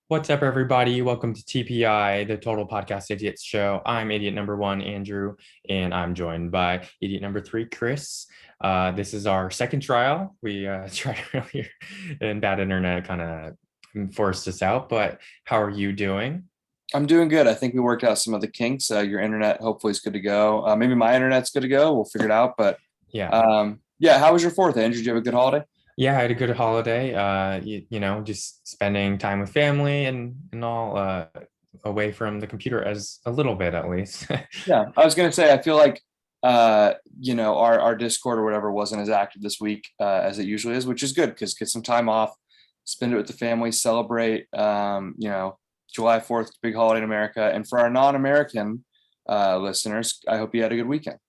What's up, everybody? Welcome to TPI, the Total Podcast Idiots Show. I'm idiot number one, Andrew, and I'm joined by idiot number three, Chris. This is our second trial. We tried earlier, and bad internet kind of forced us out. But how are you doing? I'm doing good. I think we worked out some of the kinks. Your internet hopefully is good to go. Maybe my internet's good to go. We'll figure it out. But Yeah, yeah, how was your fourth, Andrew? Did you have a good holiday? yeah. I had a good holiday. Just spending time with family and all away from the computer as a little bit at least. Yeah, I was gonna say I feel like our Discord or whatever wasn't as active this week as it usually is, which is good because get some time off, spend it with the family, celebrate. July 4th, big holiday in America, and for our non-American listeners, I hope you had a good weekend.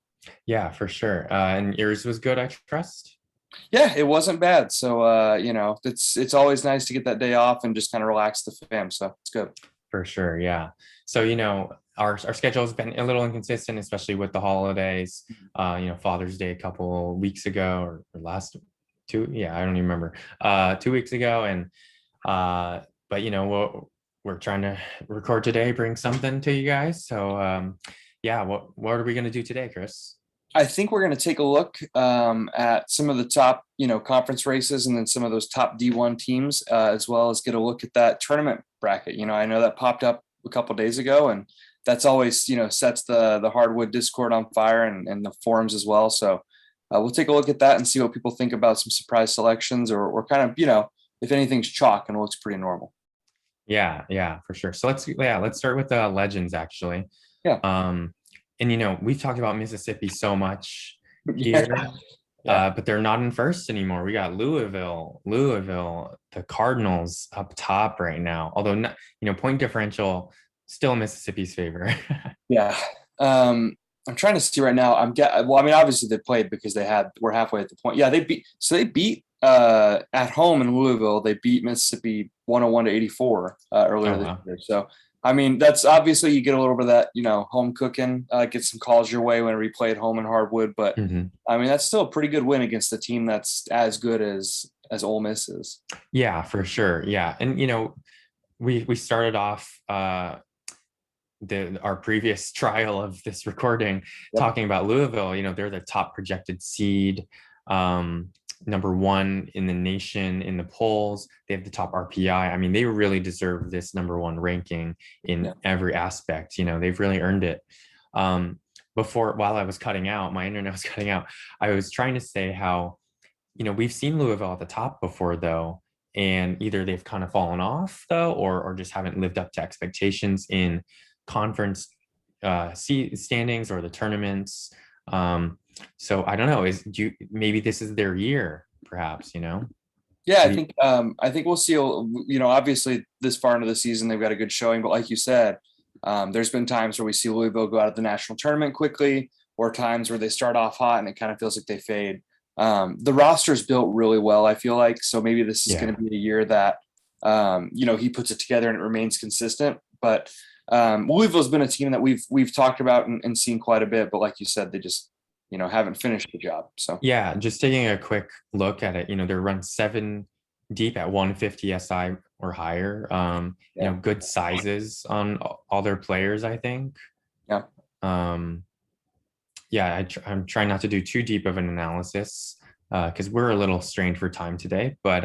Yeah, for sure. And yours was good, I trust. Yeah, it wasn't bad. So it's always nice to get that day off and just kind of relax the fam. So it's good. For sure, yeah. So, our schedule has been a little inconsistent, especially with the holidays. Father's Day a couple weeks ago or last two, yeah, I don't even remember. 2 weeks ago. And but we're trying to record today, bring something to you guys. So yeah, what are we gonna do today, Chris? I think we're going to take a look at some of the top, conference races and then some of those top D1 teams, as well as get a look at that tournament bracket. I know that popped up a couple days ago, and that's always, sets the Hardwood Discord on fire and the forums as well. So we'll take a look at that and see what people think about some surprise selections or kind of, if anything's chalk and looks pretty normal. Yeah, for sure. So let's start with the legends actually. Yeah. And we've talked about Mississippi so much Yeah. here, Yeah. but they're not in first anymore. We got Louisville, the Cardinals up top right now. Although not, point differential still Mississippi's favor. Yeah. I'm trying to see right now. Well, I mean, obviously they played because we're halfway at the point. Yeah, they beat at home in Louisville. They beat Mississippi 101 to 84 earlier Oh this wow. year. So I mean, that's obviously you get a little bit of that, home cooking, get some calls your way whenever you play at home in Hardwood. But Hmm. I mean, that's still a pretty good win against a team that's as good as Ole Miss is. Yeah, for sure. Yeah, and we started off our previous trial of this recording Yep. talking about Louisville. They're the top projected seed, number one in the nation in the polls. They have the top RPI. I mean, they really deserve this number one ranking in Yeah. every aspect. They've really earned it. While I was cutting out, my internet was cutting out. I was trying to say how, we've seen Louisville at the top before, though, and either they've kind of fallen off, though, or just haven't lived up to expectations in conference standings or the tournaments. So I don't know. Maybe this is their year, perhaps? Yeah, What do you, I think we'll see. Obviously this far into the season they've got a good showing, but like you said, there's been times where we see Louisville go out of the national tournament quickly, or times where they start off hot and it kind of feels like they fade. The roster's built really well, I feel like, so maybe this is yeah, going to be a year that he puts it together and it remains consistent. But Louisville's been a team that we've talked about and seen quite a bit, but like you said, they just haven't finished the job. So yeah. Just taking a quick look at it, they're run seven deep at 150 SI or higher. yeah, Good sizes on all their players, I think. yeah. Um, yeah, I'm trying not to do too deep of an analysis because we're a little strained for time today. But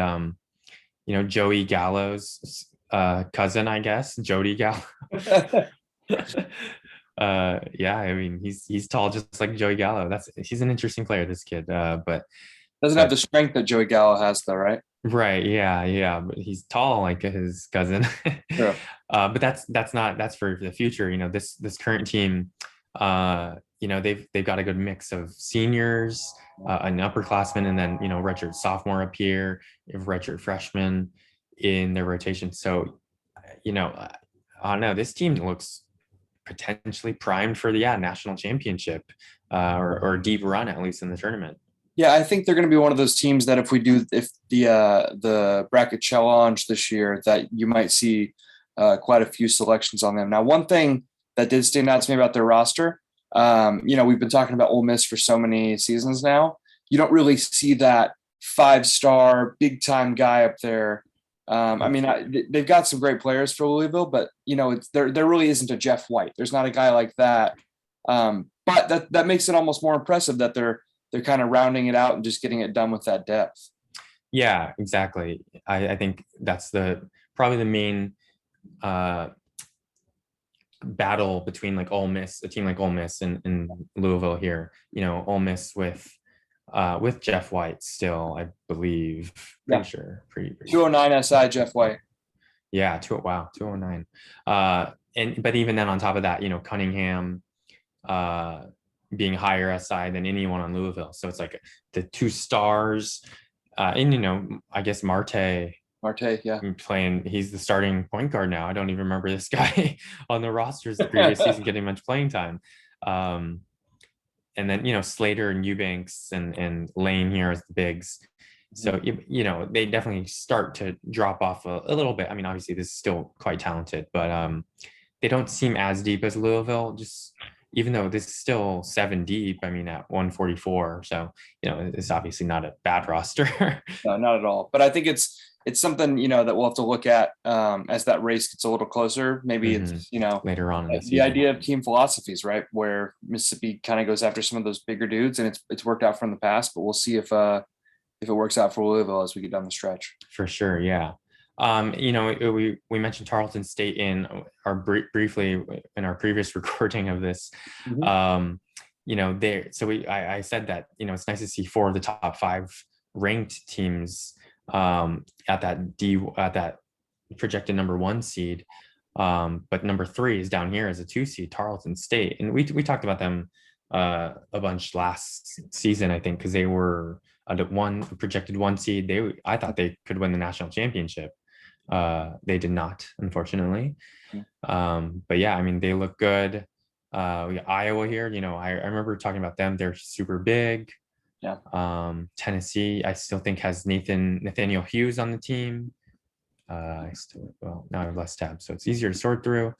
Joey Gallo's cousin, I guess, Jody Gallo. Yeah, I mean he's tall just like Joey Gallo. He's an interesting player, this kid. Doesn't have But the strength that Joey Gallo has, though, right? right, yeah, but he's tall like his cousin. True. But that's for the future. This current team, they've got a good mix of seniors, an upperclassman, and then redshirt sophomore up here, redshirt freshman in their rotation. So, I don't know. This team looks potentially primed for the national championship, or a deep run at least in the tournament. Yeah, I think they're going to be one of those teams that if the bracket challenge this year, that you might see quite a few selections on them. Now, one thing that did stand out to me about their roster, we've been talking about Ole Miss for so many seasons now. You don't really see that 5-star big time guy up there I mean, they've got some great players for Louisville, but there really isn't a Jeff White. There's not a guy like that. But that makes it almost more impressive that they're kind of rounding it out and just getting it done with that depth. Yeah, exactly. I think that's probably the main battle between like Ole Miss, a team like Ole Miss and Louisville here. Ole Miss with Jeff White still, I believe. Pretty sure. Pretty 209 SI Jeff White. Yeah, 209. But even then on top of that, Cunningham being higher SI than anyone on Louisville. So it's like the two stars. And I guess Marte, yeah, playing. He's the starting point guard now. I don't even remember this guy on the rosters the previous season getting much playing time. And then Slater and Eubanks and Lane here as the bigs. So they definitely start to drop off a little bit. I mean, obviously this is still quite talented, but they don't seem as deep as Louisville. Just even though this is still 7 deep, I mean at 144. So it's obviously not a bad roster. No, not at all. But I think it's something that we'll have to look at as that race gets a little closer. Maybe it's later on in the season. Idea of team philosophies, right? Where Mississippi kind of goes after some of those bigger dudes, and it's worked out from the past. But we'll see if it works out for Louisville as we get down the stretch. For sure, yeah. We mentioned Tarleton State in our briefly in our previous recording of this. I said that it's nice to see 4 of the top 5 ranked teams at that projected number 1 seed, but number 3 is down here as a 2 seed, Tarleton State, and we talked about them a bunch last season, I think, because they were a projected 1 seed. I thought they could win the national championship. They did not, unfortunately. But yeah, I mean, they look good. We got Iowa here. I remember talking about them. They're super big. Yeah. Tennessee, I still think has Nathaniel Hughes on the team. Now I have less tabs, so it's easier to sort through.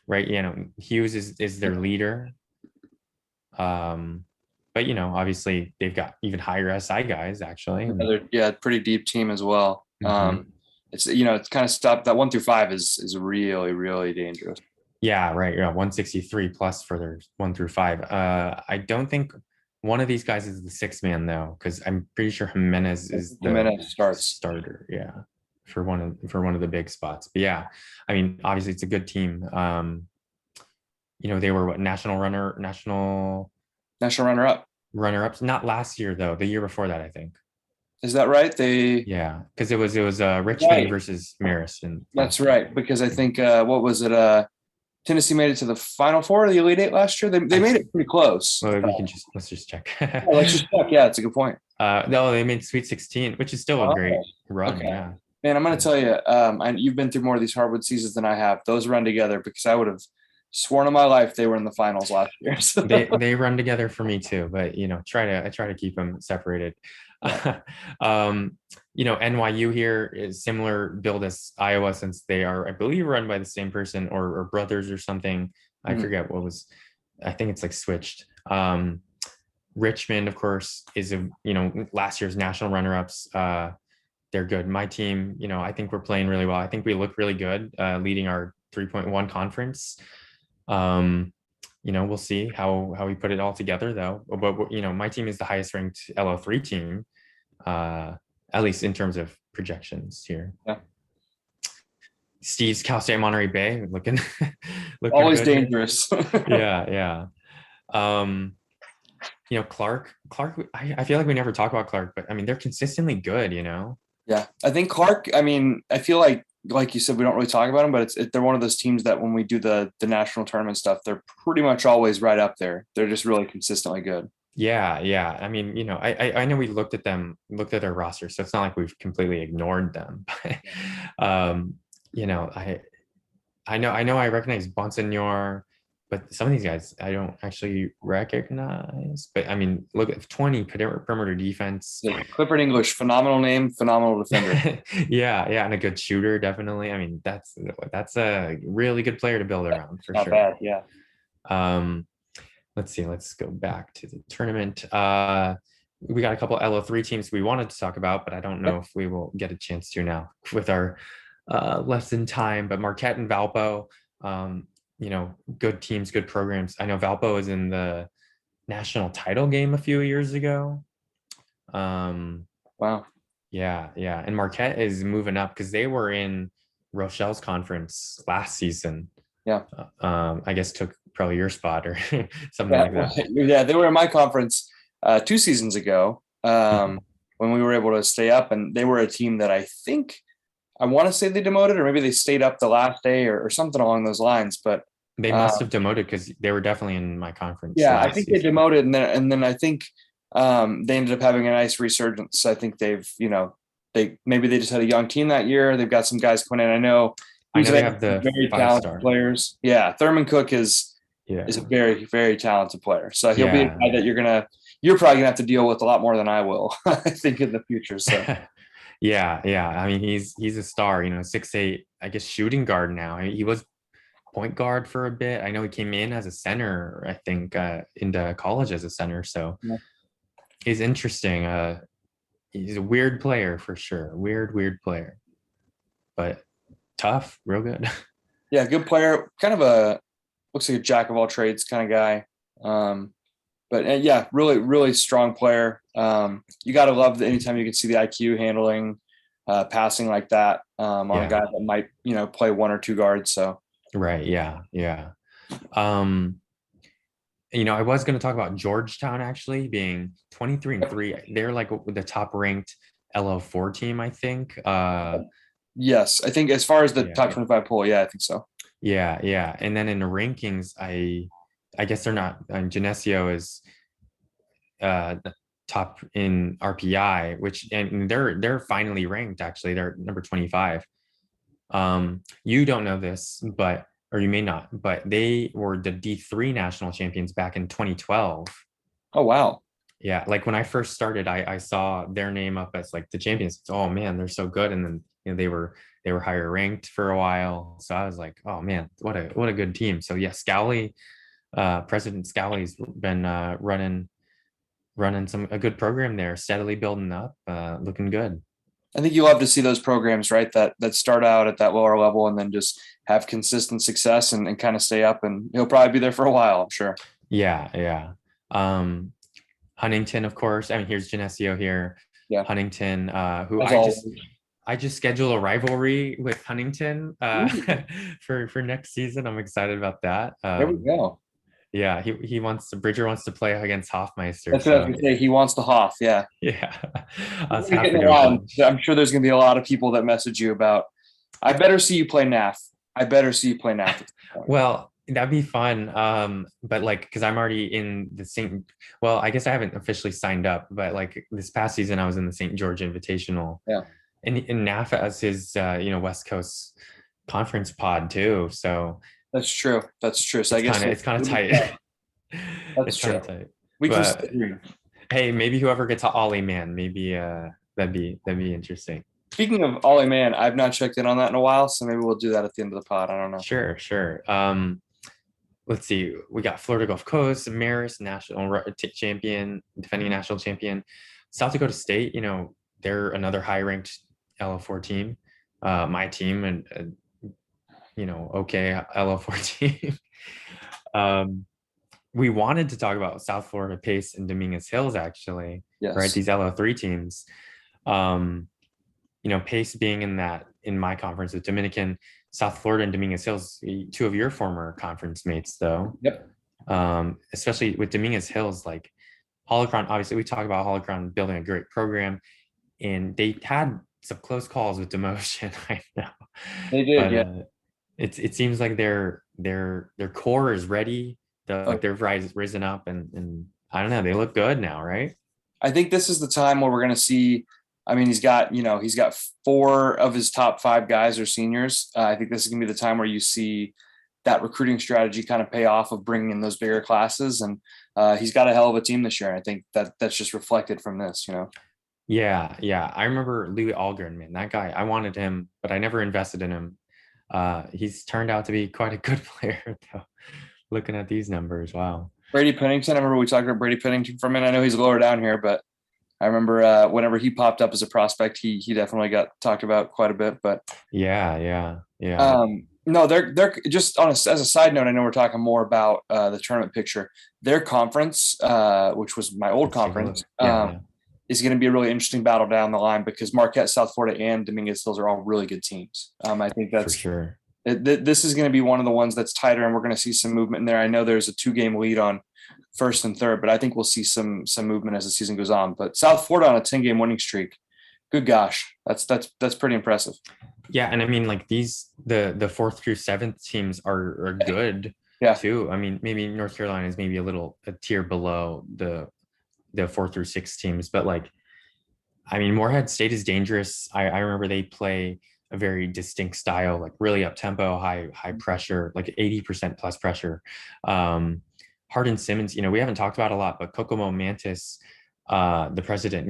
Right, Hughes is their leader. But obviously they've got even higher SI guys actually. Pretty deep team as well. It's it's kind of stopped. That 1 through 5 is really, really dangerous. Yeah, right. Yeah, 163 plus for their 1 through 5. I don't think one of these guys is the 6th man though, because I'm pretty sure Jimenez is the starter. Yeah, for one of the big spots. But yeah, I mean, obviously it's a good team. They were national runner-ups. Not last year though, the year before that, I think. Is that right? Because it was Richmond versus Marist. That's right. Because I think what was it? Tennessee made it to the Final Four of the Elite Eight last year. They made it pretty close. Well, let's just check. Let's just check. Yeah, it's a good point. No, they made Sweet 16, which is still a great run. Okay. Yeah. Man, I'm going to tell you, you've been through more of these Hardwood seasons than I have. Those run together because I would have sworn on my life they were in the finals last year. So. they run together for me too, but I try to keep them separated. NYU here is similar build as Iowa, since they are, I believe, run by the same person or brothers or something. I forget what was. I think it's like switched. Richmond, of course, is last year's national runner-ups. They're good. My team, I think we're playing really well. I think we look really good, leading our 3.1 conference. We'll see how we put it all together though. But my team is the highest ranked LO3 team, at least in terms of projections here. Yeah. Steve's Cal State Monterey Bay looking always dangerous. Yeah. Clark, I feel like we never talk about Clark, but I mean, they're consistently good, Yeah, I think Clark, I mean, I feel like you said, we don't really talk about them, but they're one of those teams that when we do the national tournament stuff, they're pretty much always right up there. They're just really consistently good. Yeah. I mean, I know we looked at their roster, so it's not like we've completely ignored them. But, I know I recognize Bonsignor, but some of these guys I don't actually recognize. But I mean, look at 20 perimeter defense. Yeah, Clifford English, phenomenal name, phenomenal defender. yeah, and a good shooter, definitely. I mean, that's a really good player to build around for not sure. Bad, yeah. Let's see. Let's go back to the tournament. we got a couple LO3 teams we wanted to talk about, but I don't know Yep. if we will get a chance to now with our less than time. But Marquette and Valpo, um, good teams, good programs. I know Valpo is in the national title game a few years ago. Um, Wow. yeah, yeah. And Marquette is moving up because they were in Rochelle's conference last season. Yeah. I guess took probably your spot or something Yeah. like that. Yeah. They were in my conference 2 seasons ago, Mhm. when we were able to stay up, and they were a team that I want to say they demoted, or maybe they stayed up the last day, or something along those lines. But They must have demoted because they were definitely in my conference yeah, I last think they season. demoted, and then I think they ended up having a nice resurgence. I think they just had a young team that year. They've got some guys coming in. I know I who's know they there, have the very five talented star. players. Yeah, Thurman Cook is a Yeah. very, very talented player. So he'll be a Yeah. guy that you're probably gonna have to deal with a lot more than I will, I think, in the future. So Yeah, yeah. I mean, he's a star, 6'8", I guess shooting guard now. I mean, he was point guard for a bit. I know he came in as a center, I think, into college as a center. So yeah, he's interesting. He's a weird player for sure. Weird player, but tough, real good. yeah, good player. Kind of looks like a jack of all trades kind of guy. But yeah, really, really strong player. You got to love that anytime you can see the IQ handling, passing like that, on a Yeah, guy that might, play one or two guards. So right. Yeah, yeah. Um, I was going to talk about Georgetown actually being 23 and 3. They're like the top ranked LO4 team, I think. yes, I think as far as the Yeah, top 25 poll, yeah, I think so. yeah, yeah. And then in the rankings, I guess they're not. Geneseo is top in RPI, which and they're finally ranked. Actually, they're number 25. You don't know this, but or you may not, but they were the D3 national champions back in 2012. Oh wow, Yeah, like when I first started, I saw their name up as like the champions. Oh man, they're so good. And then they were higher ranked for a while. So I was like, oh man, what a good team. So yeah, Scally, President Scally's been running a good program there, steadily building up, looking good. I think you love to see those programs, right? That start out at that lower level and then just have consistent success and kind of stay up. And he'll probably be there for a while, I'm sure. Yeah, yeah. Um, Huntington, of course. I mean, here's Geneseo here. Yeah, Huntington, who as I always. just I just scheduled a rivalry with Huntington Ooh, for next season. I'm excited about that. there we go. Yeah, he wants to Bridger wants to play against Hoffmeister. That's what I was So gonna say. He wants the Hoff. Yeah. yeah, I We're was gonna get happy in a to while. avenge. I'm sure there's gonna be a lot of people that message you about. I better see you play NAF. I better see you play NAF at some point. Well, that'd be fun. But like, because I'm already in the St. Well, I guess I haven't officially signed up, but like this past season, I was in the St. George Invitational, Yeah, and NAFA as his West Coast conference pod too. So that's true. That's true. So I it's guess kind of it's kind of tight. that's It's kind true. of tight. We can But still. hey, maybe whoever gets to Ollie Man, maybe that'd be interesting. Speaking of Ollie Man, I've not checked in on that in a while, so maybe we'll do that at the end of the pod. I don't know. Sure, sure. Let's see. We got Florida Gulf Coast, Marist, champion, defending national champion. South Dakota State, they're another high-ranked LO4 team. My team and okay, LO4 team. um, we wanted to talk about South Florida Pace and Dominguez Hills actually, right? Yes, These LO3 teams. Um, Pace being in my conference with Dominican, South Florida and Dominguez Hills, two of your former conference mates, though. yep. Especially with Dominguez Hills, like Holocron. Obviously, we talk about Holocron building a great program, and they had some close calls with demotion. I know, They did. but Yeah. it seems like their core is ready. Oh, They've risen up, and I don't know. They look good now, right? I think this is the time where we're going to see. I mean, he's got four of his top five guys are seniors. I think this is going to be the time where you see that recruiting strategy kind of pay off of bringing in those bigger classes. And he's got a hell of a team this year. And I think that's just reflected from this. Yeah, yeah. I remember Louis Algren, man. That guy, I wanted him, but I never invested in him. He's turned out to be quite a good player, though. Looking at these numbers, wow. Brady Pennington. I remember we talked about Brady Pennington for a minute. I know he's lower down here, but I remember whenever he popped up as a prospect, he definitely got talked about quite a bit. But Yeah. no, they're just on as a side note. I know we're talking more about the tournament picture. Their conference, which was my old Let's take a look. conference, Yeah. is going to be a really interesting battle down the line because Marquette, South Florida, and Dominguez Hills are all really good teams. I think For that's sure. this is going to be one of the ones that's tighter, and we're going to see some movement in there. I know there's a 2-game lead on first and third, but I think we'll see some movement as the season goes on. But South Florida on a 10-game winning streak, good gosh, that's pretty impressive. Yeah, and I mean, like the fourth through seventh teams are good Yeah, too. I mean, maybe North Carolina is maybe a tier below the four through six teams, but like, I mean, Morehead State is dangerous. I remember they play a very distinct style, like really up tempo, high pressure, like 80% plus pressure. Hardin Simmons, we haven't talked about a lot, but Kokomo Mantis, the president,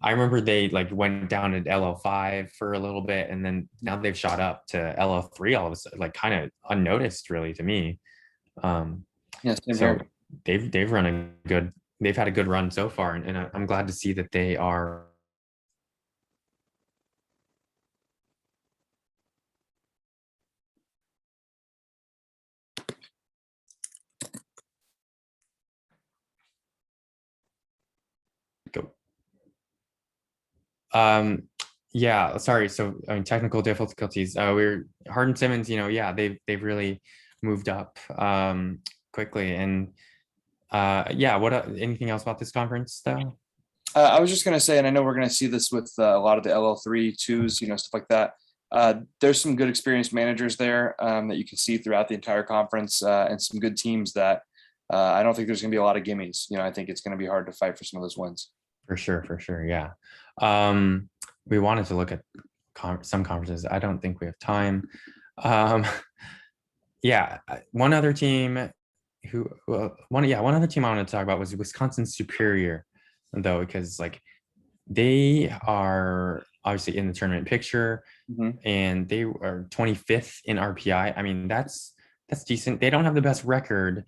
I remember they like went down at LL5 for a little bit, and then now they've shot up to LL3 all of a sudden, like kind of unnoticed, really, to me. yeah, same So here. they've run they've had a good run so far, and I'm glad to see that they are. Go. Yeah, sorry. So I mean, technical difficulties. We're Hardin Simmons. Yeah, they've really moved up quickly, and yeah. What anything else about this conference though? I was just going to say, and I know we're going to see this with a lot of the LL3 twos, stuff like that. There's some good experienced managers there that you can see throughout the entire conference, and some good teams that I don't think there's going to be a lot of gimmies. I think it's going to be hard to fight for some of those wins. For sure. Yeah. We wanted to look at some conferences. I don't think we have time. Yeah, one other team one other team I wanted to talk about was Wisconsin Superior, though, because like they are obviously in the tournament picture, and they are 25th in RPI. I mean, that's decent. They don't have the best record.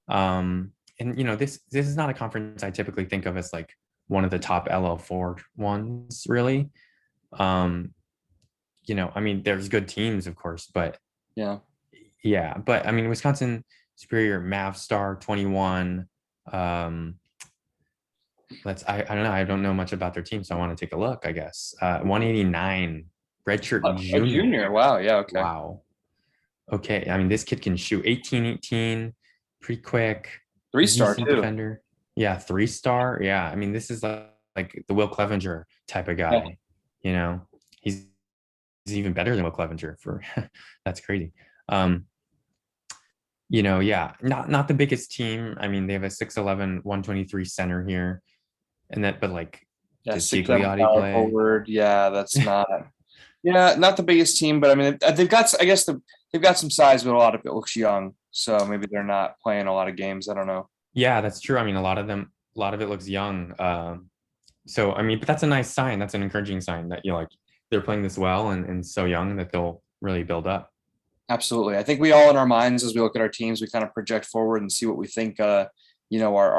And this is not a conference I typically think of as like one of the top LL4 ones, really. I mean, there's good teams, of course, but Yeah. but I mean, Wisconsin Superior, Mavstar 21. I don't know. I don't know much about their team, so I want to take a look, I guess. 189, redshirt A junior. junior. Wow. Yeah. Okay. Wow. Okay. I mean, this kid can shoot 18, pretty quick, 3-star decent too. defender. Yeah, 3-star. Yeah. I mean, this is like the Will Clevenger type of guy. He's even better than Will Clevenger for that's crazy. Yeah, not the biggest team. I mean, they have a 6'11", 123 center here. And but like, Yeah, does 6'7" Gigliotti power play? forward. Yeah, that's not. Yeah, not the biggest team, but I mean, they've got. I guess they've got some size, but a lot of it looks young. So maybe they're not playing a lot of games. I don't know. Yeah, that's true. I mean, a lot of it looks young. So I mean, but that's a nice sign. That's an encouraging sign that they're playing this well and so young that they'll really build up. Absolutely. I think we all in our minds, as we look at our teams, we kind of project forward and see what we think, our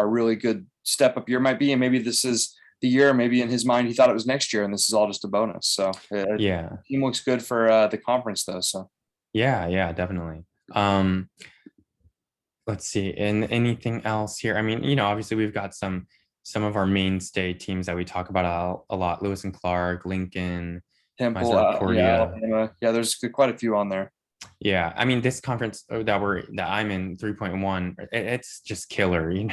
really good step up year might be. And maybe this is the year, maybe in his mind, he thought it was next year and this is all just a bonus. So Yeah. team looks good for the conference though. So Yeah, definitely. Let's see. And anything else here? I mean, obviously we've got some of our mainstay teams that we talk about a lot. Lewis and Clark, Lincoln, Temple, Misericordia. Alabama. Yeah, there's quite a few on there. Yeah, I mean, this conference that I'm in, 3.1, it's just killer. Yeah.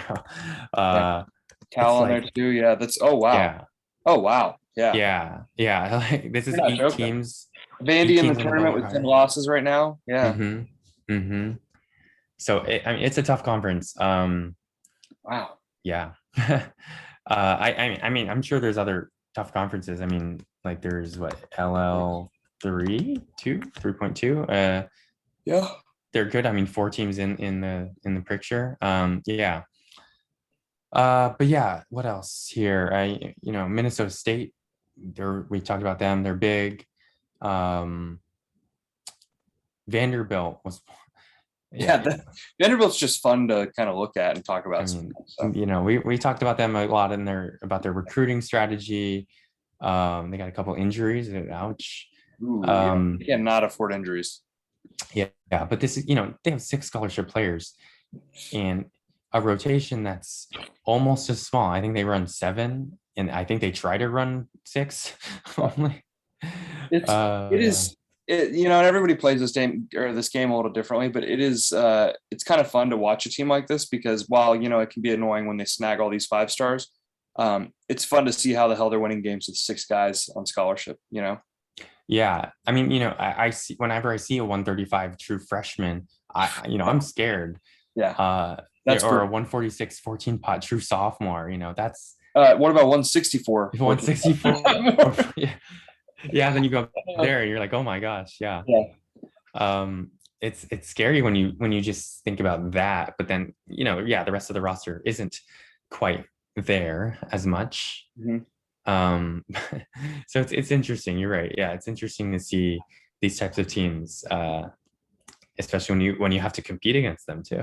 Cal It's on there like, too. Yeah, that's oh wow. yeah, Oh wow. Yeah. yeah. Like, this is You're not eight joking. teams, Vandy in the in the tournament lower with 10 higher. losses right now. Yeah. Mm-hmm. So I mean, it's a tough conference. Wow. Yeah. I mean, I'm sure there's other tough conferences. I mean, like there's what, LL 3.2. Yeah. They're good. I mean, 4 teams in the picture. Yeah. But yeah, what else here? Minnesota State, we talked about them. They're big. Vanderbilt Yeah, Yeah. Vanderbilt's just fun to kind of look at and talk I about mean, sometimes. So, we talked about them a lot in about their recruiting strategy. They got a couple injuries. Ouch. ooh, yeah, Um, you cannot afford injuries. yeah, but this is, they have 6 scholarship players and a rotation that's almost as small. I think they run 7, and I think they try to run 6 only. It Yeah. is and everybody plays this game a little differently, but it's kind of fun to watch a team like this because while it can be annoying when they snag all these 5 stars, it's fun to see how the hell they're winning games with 6 guys on scholarship. Yeah. I mean, I see whenever I see a 135 true freshman, I'm scared. Yeah, Uh, that's or a brutal. 146 14 pot true sophomore, that's What about 164 14? 164. Yeah. Yeah. Then you go there and you're like, oh my gosh. Yeah. Yeah. Um, it's scary when you just think about that, but then, yeah, the rest of the roster isn't quite there as much. Mhm. Um, so it's interesting. You're right. Yeah, it's interesting to see these types of teams, especially when you have to compete against them too.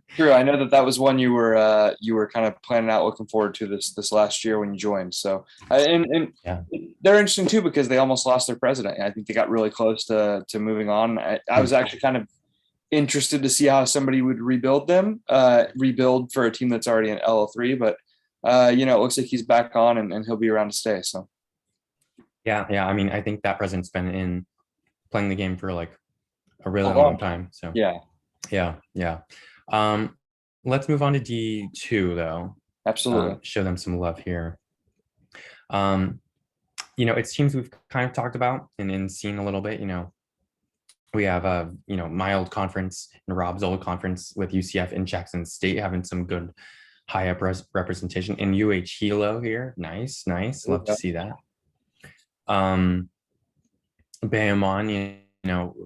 True. I know that was one you were kind of planning out, looking forward to this last year when you joined. So and Yeah. they're interesting too because they almost lost their president. I think they got really close to moving on. I was actually kind of interested to see how somebody would rebuild for a team that's already in LL3, but it looks like he's back on and he'll be around to stay. So Yeah, yeah. I mean, I think that president's been in playing the game for like a a really long long time. time. So Yeah, yeah, yeah. Um, let's move on to D2 though. absolutely. Show them some love here. Um, it's teams we've kind of talked about and seen a little bit. We have my old conference and Rob's old conference with UCF and Jackson State having some good high up representation, and Hilo here. Nice, nice. Love to Okay. see that. Um, Bayamon,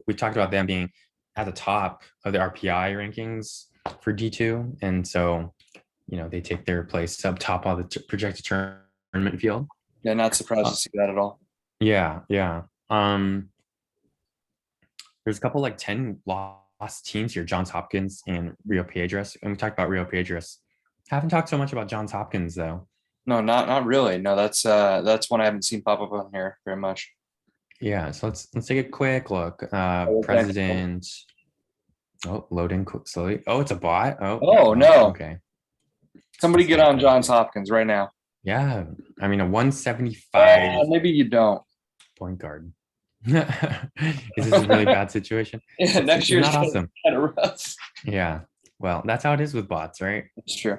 we talked about them being at the top of the RPI rankings for D2, and so they take their place up top of the projected tournament field. Yeah, not surprised Uh, to see that at all. yeah, yeah. There's a couple like 10 lost teams here, Johns Hopkins and Rio Piedras. And we talked about Rio Piedras. Haven't talked so much about Johns Hopkins though. No, not really. No, that's one I haven't seen pop up on here very much. Yeah, so let's take a quick look. Okay. President. Oh, loading slowly. Oh, it's a bot. Oh, Oh well, no! okay. Somebody Let's get get on the Johns Hopkins right now. yeah. I mean a 175 Maybe you don't. point guard. Is this a really bad situation? Yeah, next It's year's not awesome. kind of rough. Yeah. Well, that's how it is with bots, right? It's true.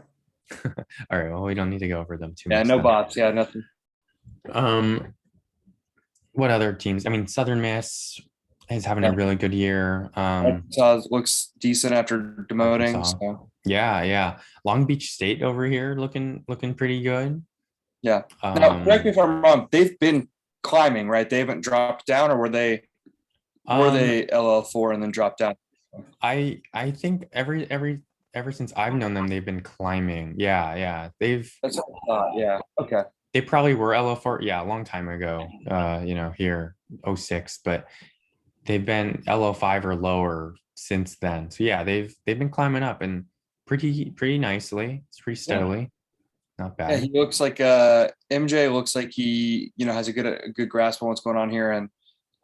All right. Well, we don't need to go over them too Yeah, much no then. bots. Yeah, nothing. Um, what other teams? I mean, Southern Miss is having a Yeah. really good year. Arkansas looks decent after demoting. Arkansas. So Yeah, yeah. Long Beach State over here looking pretty good. yeah. Now, correct me Um, if I'm wrong. They've been climbing, right? They haven't dropped down, or were they um, LL4 and then dropped down? I think ever since I've known them, they've been climbing. Yeah, yeah. That's what I thought. Yeah. Okay. They probably were LO4, yeah, a long time ago. Here, '06, but they've been LO5 or lower since then. So yeah, they've been climbing up and pretty nicely. It's pretty Yeah. steadily. Not Yeah, he bad. looks like MJ looks like he has a good grasp on what's going on here and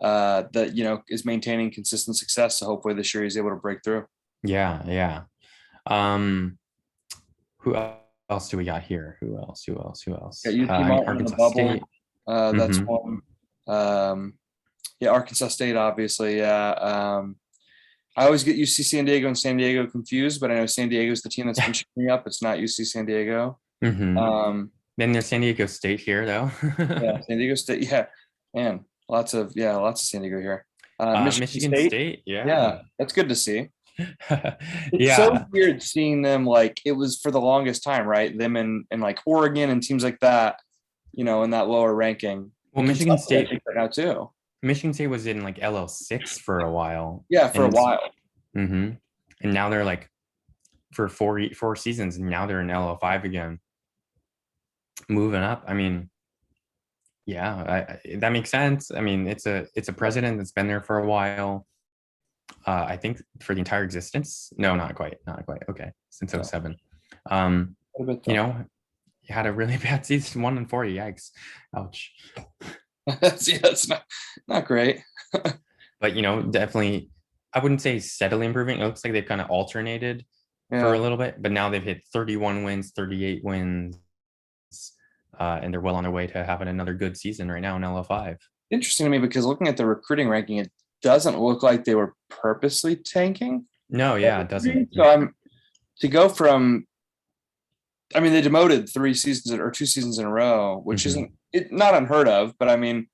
that is maintaining consistent success. So hopefully this year he's able to break through. Yeah, yeah. Um, who else do we got here? Who else? Who else? Who else? Got UT I mean, Martin in the Arkansas bubble. State. That's Hmm. one. Yeah, Arkansas State, obviously. Yeah. I always get UC San Diego and San Diego confused, but I know San Diego is the team that's been shooting up. It's not UC San Diego. Hmm. Um, Then there's San Diego State here, though. yeah, San Diego State. Yeah, man, lots of San Diego here. Michigan Michigan State. State, yeah. Yeah, that's good to see. It's so Yeah. weird seeing them like it was for the longest time, right? Them in like Oregon and teams like that, in that lower ranking. Well, And Kentucky, I think, right now too. Michigan State was in like LL6 for a while, Yeah, for a and while. mhm. And now they're like for four seasons, and now they're in LL5 again, moving up. I mean, yeah, that makes sense. I mean, it's a president that's been there for a while. I think for the entire existence. No, not quite, not quite. Okay, since No. '07. What a bit You though. know, he had a really bad season, 1-4. Yikes, ouch. Yeah, it's not great. But definitely, I wouldn't say steadily improving. It looks like they've kind of alternated for a Yeah. little bit, but now they've hit 31 wins, 38 wins, and they're well on their way to having another good season right now in LO5. Interesting to me because looking at the recruiting ranking, it doesn't look like they were purposely tanking. No, yeah, it doesn't. So I'm to go from, I mean, they demoted 3 seasons or 2 seasons in a row, which Mhm. isn't not unheard of, but I mean,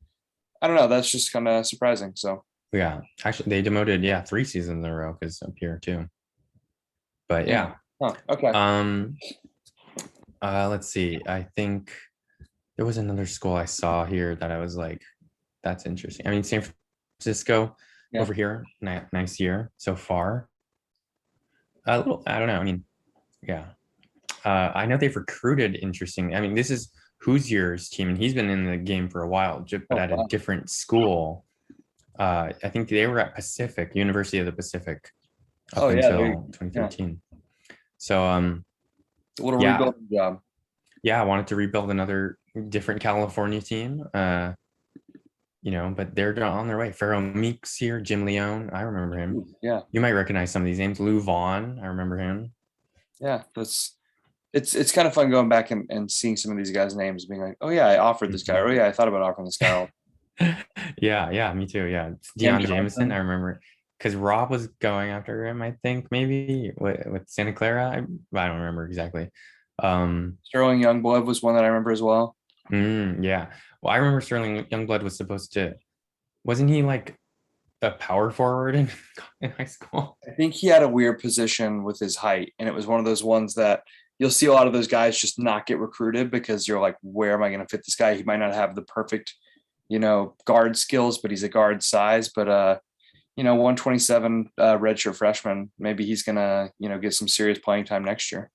I don't know. That's just kind of surprising. So Yeah, actually, they demoted 3 seasons in a row because up here too. But yeah. yeah, Huh, okay. let's see. I think there was another school I saw here that I was like, that's interesting. I mean, San Francisco Yeah. over here, nice year so far. A little, I don't know. I mean, yeah. I know they've recruited interesting. I mean, this is Hoosier's team, and he's been in the game for a while, but Oh, at a wow. different school. I think they were at Pacific, University of the Pacific, up Oh yeah. until Yeah. 2013. So, A little yeah, rebuilding job. yeah, I wanted to rebuild another different California team. But they're on their way. Pharaoh Meeks here, Jim Leone, I remember him. Yeah. You might recognize some of these names. Lou Vaughn, I remember him. Yeah. It's kind of fun going back and seeing some of these guys' names, being like, oh yeah, I offered this guy. Oh yeah, I thought about offering this guy. Yeah, me too. Yeah, Cam Deion Jameson, Johnson. I remember, because Rob was going after him. I think maybe with Santa Clara. I don't remember exactly. Sterling Youngblood was one that I remember as well. Yeah. Well, I remember Sterling Youngblood was supposed to. Wasn't he like a power forward in high school? I think he had a weird position with his height, and it was one of those ones that you'll see a lot of those guys just not get recruited because you're like, where am I going to fit this guy? He might not have the perfect, guard skills, but he's a guard size. But 127 redshirt freshman, maybe he's gonna, get some serious playing time next year.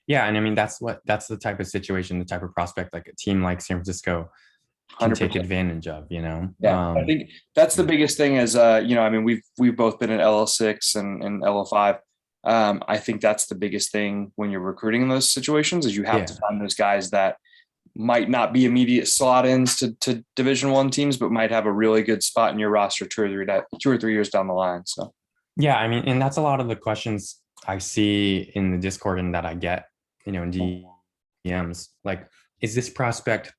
Yeah, and I mean that's the type of situation, the type of prospect like a team like San Francisco can take 100%. advantage of. Yeah, I think that's the biggest thing is, I mean, we've both been in LL6 and LL5. I think that's the biggest thing when you're recruiting in those situations is you have to find those guys that might not be immediate slot ins to Division I teams, but might have a really good spot in your roster 2 or 3 years down the line. So Yeah, I mean, and that's a lot of the questions I see in the Discord and that I get, in DMs. Like, is this prospect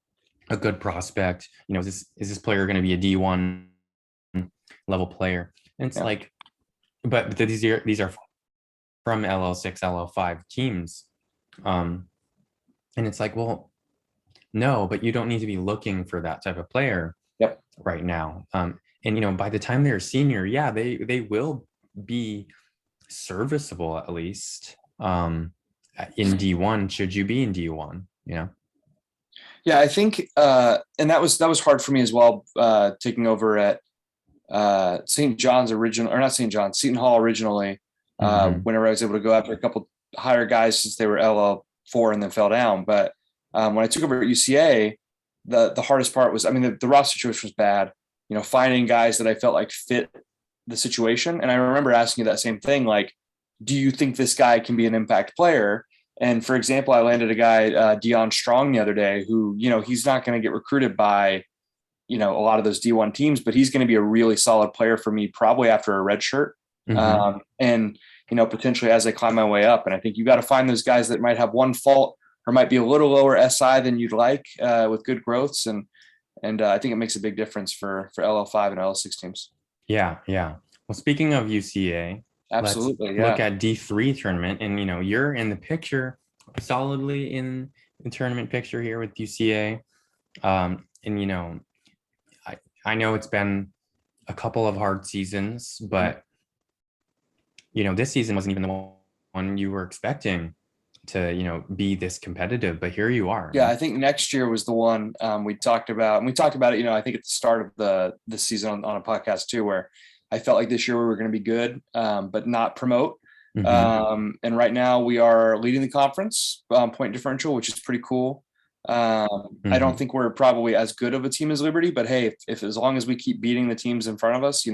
a good prospect? Is this player going to be a D1 level player? And it's like, but these are from LL6, LL5 teams. And it's like, well, no, but you don't need to be looking for that type of player right now. And by the time they're senior, yeah, they will be serviceable at least in D1. Should you be in D1? Yeah, I think, and that was hard for me as well. Taking over at St. John's original, or not St. John's, Seton Hall originally. Whenever I was able to go after a couple higher guys since they were LL4 and then fell down. But when I took over at UCA, the hardest part was, I mean, the roster situation was bad. Finding guys that I felt like fit the situation. And I remember asking you that same thing, like, do you think this guy can be an impact player? And for example, I landed a guy, Dion Strong, the other day, who, he's not going to get recruited by, a lot of those D1 teams, but he's going to be a really solid player for me, probably after a red shirt. And, potentially as I climb my way up. And I think you got to find those guys that might have one fault or might be a little lower SI than you'd like with good growths. And I think it makes a big difference for LL5 and LL6 teams. Yeah. Well, speaking of UCA, absolutely, let's look at D3 tournament, and you're in the picture, solidly in the tournament picture here with UCA. And I know it's been a couple of hard seasons, but this season wasn't even the one you were expecting to be this competitive, but here you are. Yeah, I think next year was the one we talked about, and we talked about it, I think at the start of the season on a podcast too, where I felt like this year we were going to be good, but not promote. And right now we are leading the conference point differential, which is pretty cool. I don't think we're probably as good of a team as Liberty, but hey, if as long as we keep beating the teams in front of us,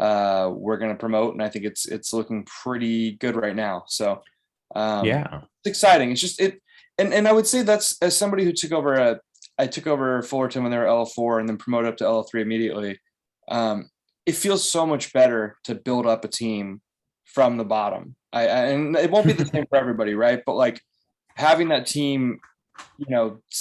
we're going to promote, and I think it's looking pretty good right now. So Yeah. it's exciting. It's just and I would say that's, as somebody who took over I took over Fullerton when they were LL4 and then promoted up to LL3 immediately. It feels so much better to build up a team from the bottom. And it won't be the same for everybody, right? But like having that team,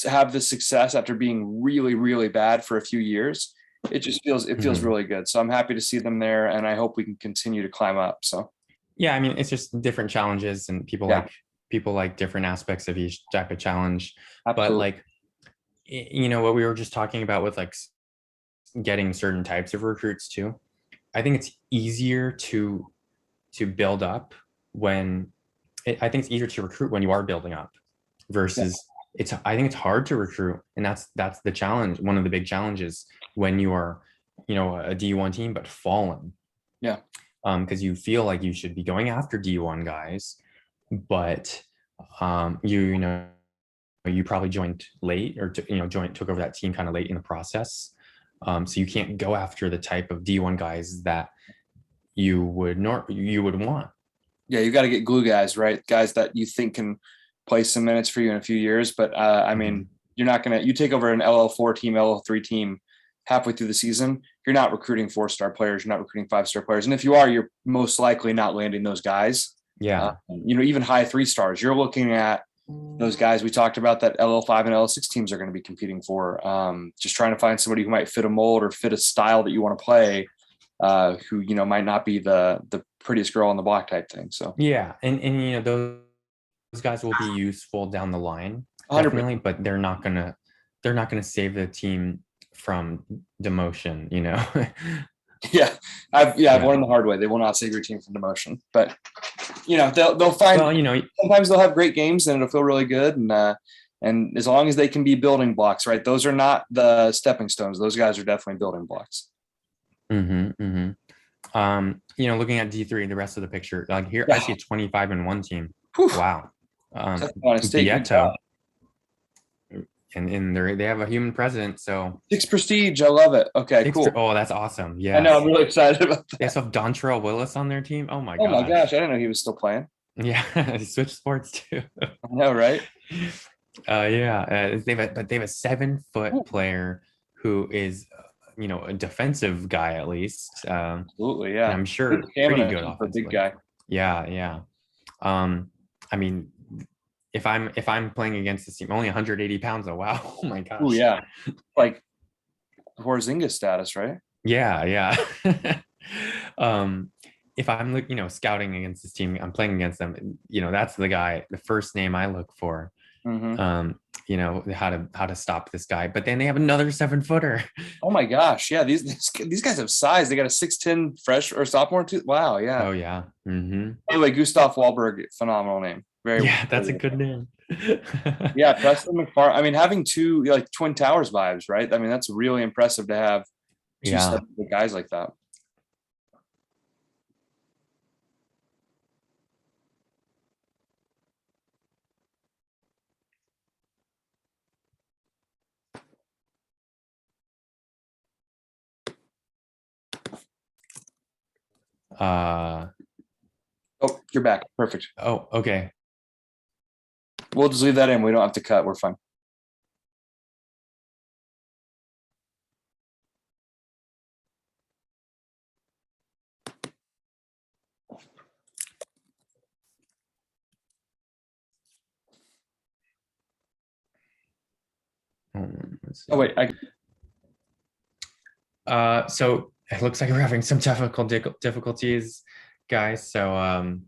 have the success after being really, really bad for a few years, it feels really good. So I'm happy to see them there, and I hope we can continue to climb up. So yeah, I mean, it's just different challenges, and people like different aspects of each type of challenge. absolutely. But like, what we were just talking about with like getting certain types of recruits too. I think it's easier to build up when I think it's easier to recruit when you are building up versus I think it's hard to recruit, and that's the challenge. One of the big challenges when you are, a D1 team but fallen. Yeah. Because you feel like you should be going after D1 guys, but you probably joined late, or took over that team kind of late in the process. So you can't go after the type of D1 guys that you would want. Yeah, you got to get glue guys, right? Guys that you think can play some minutes for you in a few years. But I mean, you're not gonna, you take over an LL4 team, LL3 team halfway through the season, you're not recruiting 4-star players, you're not recruiting 5-star players, and if you are, you're most likely not landing those guys. Yeah. Even high 3-stars, you're looking at those guys we talked about that LL5 and LL6 teams are going to be competing for. Just trying to find somebody who might fit a mold or fit a style that you want to play, who might not be the prettiest girl on the block type thing. So yeah, and those guys will be useful down the line, 100%. definitely, but they're not gonna save the team from demotion. Yeah, I've learned the hard way. They will not save your team from demotion, but they'll find. Well, sometimes they'll have great games and it'll feel really good, and as long as they can be building blocks, right? Those are not the stepping stones. Those guys are definitely building blocks. Looking at D3, the rest of the picture, like here, I see a 25-1 team. Whew. Wow. Vieto. And they have a human president, so 6 prestige. I love it. Okay, cool. Oh, that's awesome. Yeah, I know. I'm really excited about that. They also have Dontrell Willis on their team. Oh my gosh. I didn't know he was still playing. Yeah, he switched sports too. I know, right? They have a 7-foot player who is, a defensive guy at least. Absolutely, yeah. I'm sure pretty good offensively. Big guy. Yeah. I mean, if I'm playing against this team, only 180 pounds. Oh wow! Oh my gosh! Oh yeah, like Porzingis status, right? Yeah. If I'm scouting against this team, I'm playing against them. That's the guy. The first name I look for. How to stop this guy. But then they have another 7-footer. Oh my gosh! Yeah, these guys have size. They got a 6'10" fresh or sophomore too. Wow, yeah. Oh yeah. By the way, Gustav Wahlberg, phenomenal name. That's a good name. Yeah, Preston McFarland. I mean, having two like Twin Towers vibes, right? I mean, that's really impressive to have two guys like that. Oh, you're back. Perfect. Oh, okay. We'll just leave that in. We don't have to cut. We're fine. Oh wait, so it looks like we're having some difficulties, guys. So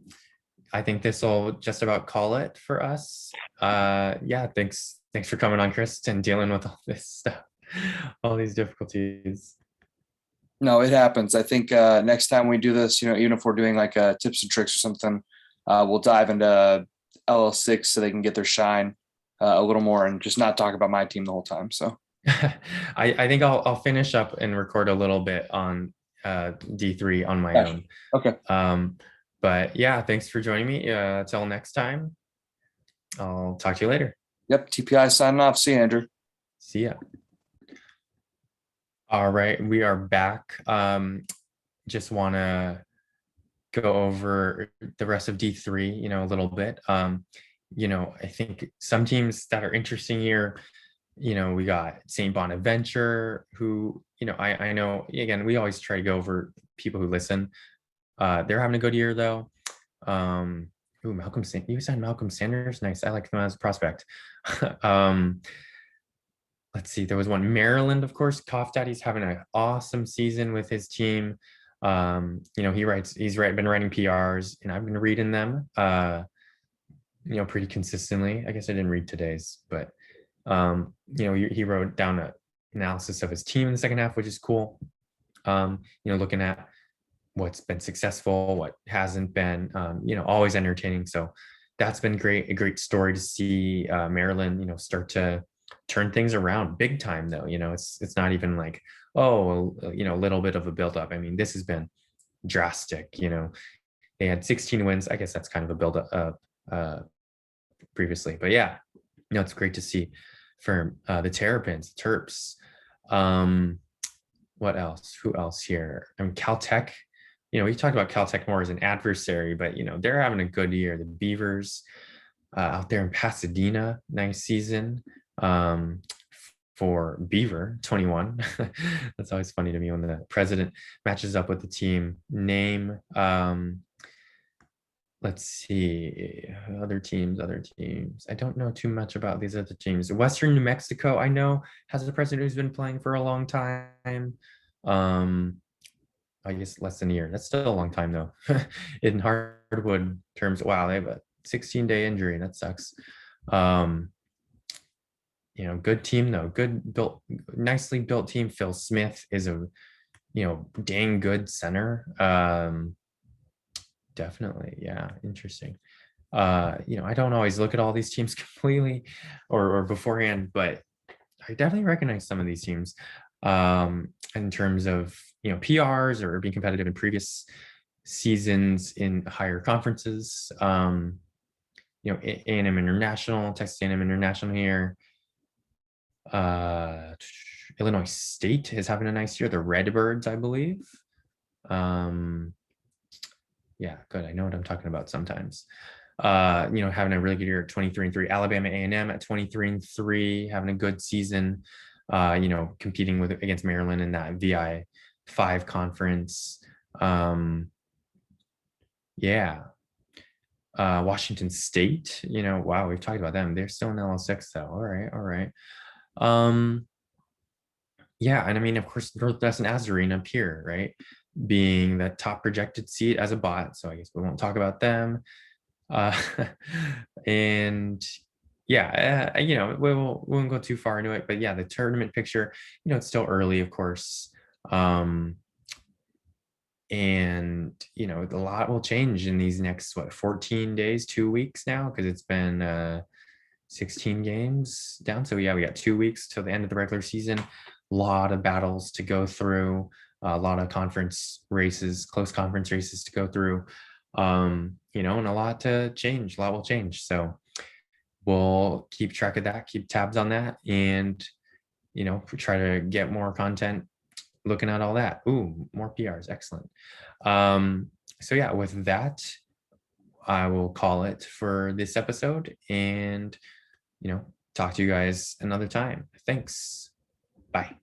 I think this will just about call it for us. Yeah, thanks for coming on, Chris, and dealing with all this stuff, all these difficulties. No, it happens. I think next time we do this, even if we're doing like tips and tricks or something, we'll dive into LL6 so they can get their shine a little more and just not talk about my team the whole time. So I think I'll finish up and record a little bit on D3 on my own. Okay. But yeah, thanks for joining me. Till next time, I'll talk to you later. Yep. TPI signing off. See you, Andrew. See ya. All right, we are back. just want to go over the rest of D3, a little bit. I think some teams that are interesting here, we got St. Bonaventure, who, I know, again, we always try to go over people who listen. They're having a good year though. You said Malcolm Sanders. Nice. I like him as a prospect. um, let's see. There was one Maryland, of course. Cough Daddy's having an awesome season with his team. Been writing PRs, and I've been reading them. Pretty consistently. I guess I didn't read today's, but he wrote down an analysis of his team in the second half, which is cool. Looking at what's been successful, what hasn't been, always entertaining. So that's been great. A great story to see Maryland, start to turn things around big time though. It's not even like, oh, a little bit of a buildup. I mean, this has been drastic. They had 16 wins. I guess that's kind of a buildup previously, but yeah, it's great to see for the Terrapins, Terps. What else? Who else here? I mean, Caltech. We talked about Caltech more as an adversary, but they're having a good year. The Beavers out there in Pasadena, nice season for Beaver 21. That's always funny to me when the president matches up with the team name. Let's see, other teams. I don't know too much about these other teams. Western New Mexico, I know, has a president who's been playing for a long time. I guess less than a year. That's still a long time though. In Hardwood terms, wow, they have a 16-day injury. That sucks. Good team though. Nicely built team. Phil Smith is a, dang good center. Definitely. Yeah. Interesting. I don't always look at all these teams completely or beforehand, but I definitely recognize some of these teams in terms of, PRs or being competitive in previous seasons in higher conferences. A&M International, Texas A&M International here. Illinois State is having a nice year. The Redbirds, I believe. Yeah, good. I know what I'm talking about sometimes. Having a really good year at 23-3. Alabama A&M at 23-3, having a good season. Competing against Maryland in that VI5 conference. Yeah. Washington State, wow, we've talked about them. They're still in LL6 though. All right. Yeah, and I mean, of course, Northwestern Nazarene up here, right? Being the top projected seed as a bot. So I guess we won't talk about them. And yeah, we won't go too far into it, but yeah, the tournament picture, it's still early, of course. And a lot will change in these next 14 days, 2 weeks now, because it's been 16 games down. So yeah, we got 2 weeks till the end of the regular season. A lot of battles to go through, a lot of close conference races to go through, and a lot to change. A lot will change. So we'll keep track of that, keep tabs on that, and try to get more content looking at all that. Ooh, more PRs. Excellent. So yeah, with that, I will call it for this episode and, talk to you guys another time. Thanks. Bye.